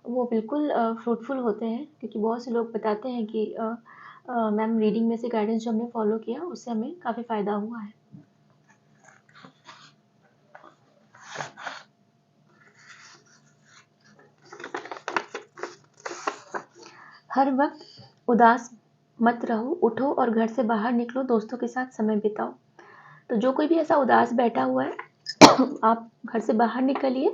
वो बिल्कुल फ्रूटफुल होते हैं, क्योंकि बहुत से लोग बताते हैं कि मैम रीडिंग में से गाइडेंस जो हमने फॉलो किया उससे हमें काफ़ी फ़ायदा हुआ है। हर वक्त उदास मत रहो, उठो और घर से बाहर निकलो, दोस्तों के साथ समय बिताओ। तो जो कोई भी ऐसा उदास बैठा हुआ है आप घर से बाहर निकलिए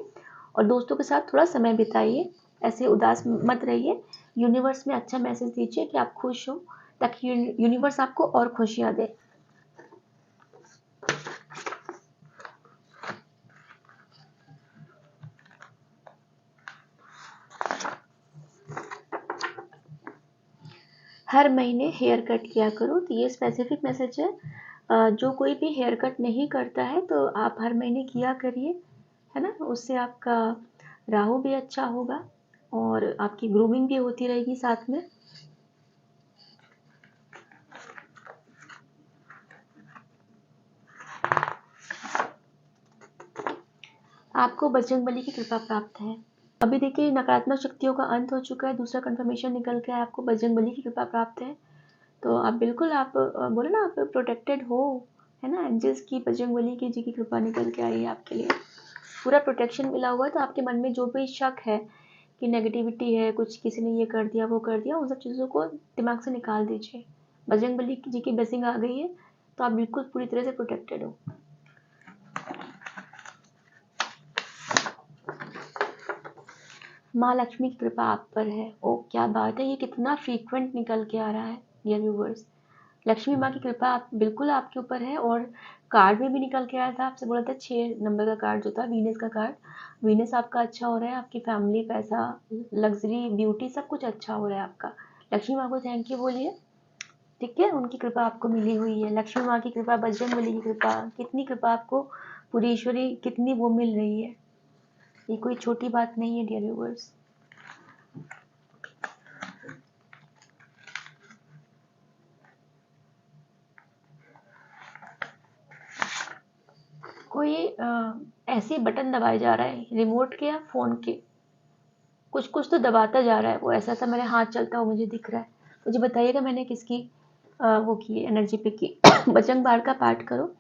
और दोस्तों के साथ थोड़ा समय बिताइए, ऐसे उदास मत रहिए। यूनिवर्स में अच्छा मैसेज दीजिए कि आप खुश हो, ताकि यूनिवर्स आपको और खुशियाँ दे। हर महीने हेयर कट किया करो, तो ये स्पेसिफिक मैसेज है। जो कोई भी हेयर कट नहीं करता है तो आप हर महीने किया करिए, है ना। उससे आपका राहु भी अच्छा होगा और आपकी ग्रूमिंग भी होती रहेगी साथ में। आपको बजरंगबली की कृपा प्राप्त है। अभी देखिए नकारात्मक शक्तियों का अंत हो चुका है, दूसरा कंफर्मेशन निकल के आपको बजरंगबली की कृपा प्राप्त है। तो आप बिल्कुल आप बोले ना आप प्रोटेक्टेड हो, है ना। एंजल्स की बजरंगबली की जी की कृपा निकल के आई है आपके लिए, पूरा प्रोटेक्शन मिला हुआ है। तो आपके मन में जो भी शक है कि नेगेटिविटी है, कुछ किसी ने ये कर दिया वो कर दिया, उन सब चीज़ों को दिमाग से निकाल दीजिए। बजरंगबली जी की ब्लेसिंग आ गई है तो आप बिल्कुल पूरी तरह से प्रोटेक्टेड हो। माँ लक्ष्मी की कृपा आप पर है। ओ क्या बात है, ये कितना फ्रीक्वेंट निकल के आ रहा है डियर व्यूवर्स। लक्ष्मी माँ की कृपा आप बिल्कुल आपके ऊपर है। और कार्ड में भी निकल के आया था, आपसे बोला था 6 नंबर का कार्ड जो था वीनस का कार्ड। वीनस आपका अच्छा हो रहा है, आपकी फैमिली, पैसा, लग्जरी, ब्यूटी सब कुछ अच्छा हो रहा है आपका। लक्ष्मी माँ को थैंक यू बोलिए, ठीक है। उनकी कृपा आपको मिली हुई है, लक्ष्मी माँ की कृपा, बजरंगबली की कृपा, कितनी कृपा आपको पूरी ईश्वरी कितनी वो मिल रही है। ये कोई छोटी बात नहीं है डियर व्यूवर्स। कोई ऐसे बटन दबाए जा रहा है रिमोट के या फ़ोन के, कुछ कुछ तो दबाता जा रहा है वो, ऐसा ऐसा मेरे हाथ चलता हुआ मुझे दिख रहा है। मुझे बताइएगा मैंने किसकी वो की एनर्जी पे की। बजरंग बाण का पाठ करो।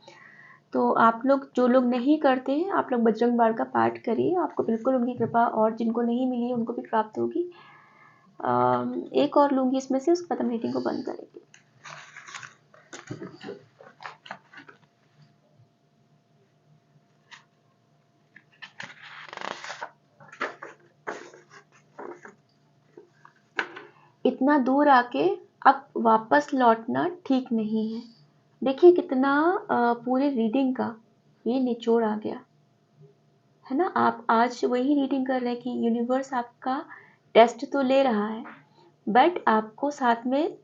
तो आप लोग जो लोग नहीं करते हैं आप लोग बजरंग बाण का पाठ करिए, आपको बिल्कुल उनकी कृपा, और जिनको नहीं मिली है उनको भी प्राप्त होगी। एक और लूँगी इसमें से, उसके बाद हम रीडिंग को बंद करेंगे। इतना दूर आके अब वापस लौटना ठीक नहीं है। देखिए कितना पूरे रीडिंग का ये निचोड़ आ गया है ना। आप आज वही रीडिंग कर रहे हैं कि यूनिवर्स आपका टेस्ट तो ले रहा है, बट आपको साथ में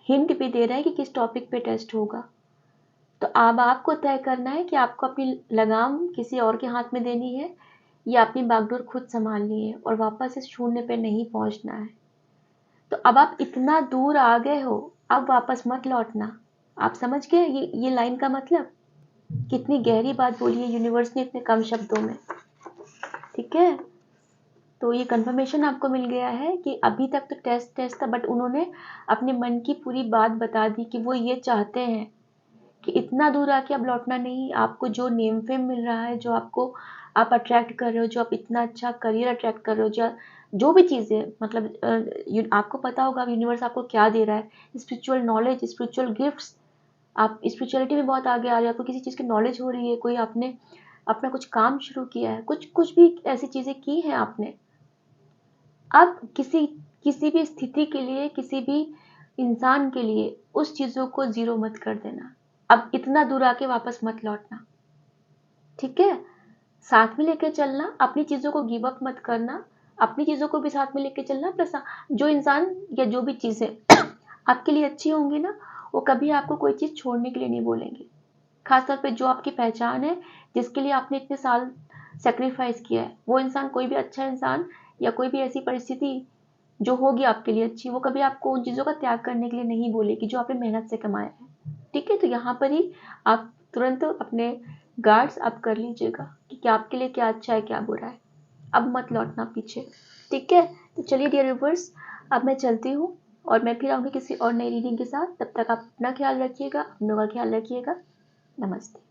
हिंट भी दे रहा है कि किस टॉपिक पे टेस्ट होगा। तो अब आपको तय करना है कि आपको अपनी लगाम किसी और के हाथ में देनी है या अपनी बागडोर खुद संभालनी है और वापस इस शून्य पे नहीं पहुंचना है। तो अब आप इतना दूर आ गए हो, अब वापस मत लौटना। आप समझ गए ये लाइन का मतलब? कितनी गहरी बात बोली है यूनिवर्स ने इतने कम शब्दों में, ठीक है। तो ये कंफर्मेशन आपको मिल गया है कि अभी तक तो टेस्ट था, बट उन्होंने अपने मन की पूरी बात बता दी कि वो ये चाहते हैं कि इतना दूर आके अब लौटना नहीं। आपको जो नेम फेम मिल रहा है, जो आपको आप अट्रैक्ट कर रहे हो, जो आप इतना अच्छा करियर अट्रैक्ट कर रहे हो, जो भी चीज़ें मतलब आपको पता होगा यूनिवर्स आपको क्या दे रहा है। स्पिरिचुअल नॉलेज, स्पिरिचुअल गिफ्ट्स, आप स्पिरिचुअलिटी में बहुत आगे आ रहे हो, आपको किसी चीज़ की नॉलेज हो रही है, कोई आपने अपना कुछ काम शुरू किया है, कुछ कुछ भी ऐसी चीज़ें की हैं आपने। अब किसी किसी भी स्थिति के लिए, किसी भी इंसान के लिए उस चीज़ों को ज़ीरो मत कर देना। अब इतना दूर आके वापस मत लौटना, ठीक है। साथ में लेके चलना, अपनी चीज़ों को गिव अप मत करना, अपनी चीज़ों को भी साथ में लेके चलना। प्लस जो इंसान या जो भी चीज़ें आपके लिए अच्छी होंगी ना, वो कभी आपको कोई चीज़ छोड़ने के लिए नहीं बोलेंगे। खासतौर पे जो आपकी पहचान है, जिसके लिए आपने इतने साल सेक्रीफाइस किया है, वो इंसान, कोई भी अच्छा इंसान या कोई भी ऐसी परिस्थिति जो होगी आपके लिए अच्छी, वो कभी आपको उन चीज़ों का त्याग करने के लिए नहीं बोलेगी जो आपने मेहनत से कमाया है, ठीक है। तो यहाँ पर ही आप तुरंत अपने गार्ड्स अप कर लीजिएगा कि क्या आपके लिए क्या अच्छा है, क्या बुरा है। अब मत लौटना पीछे, ठीक है। तो चलिए डियर व्यूअर्स, अब मैं चलती हूँ और मैं फिर आऊँगी किसी और नई रीडिंग के साथ। तब तक आप अपना ख्याल रखिएगा, अपनों का ख्याल रखिएगा। नमस्ते।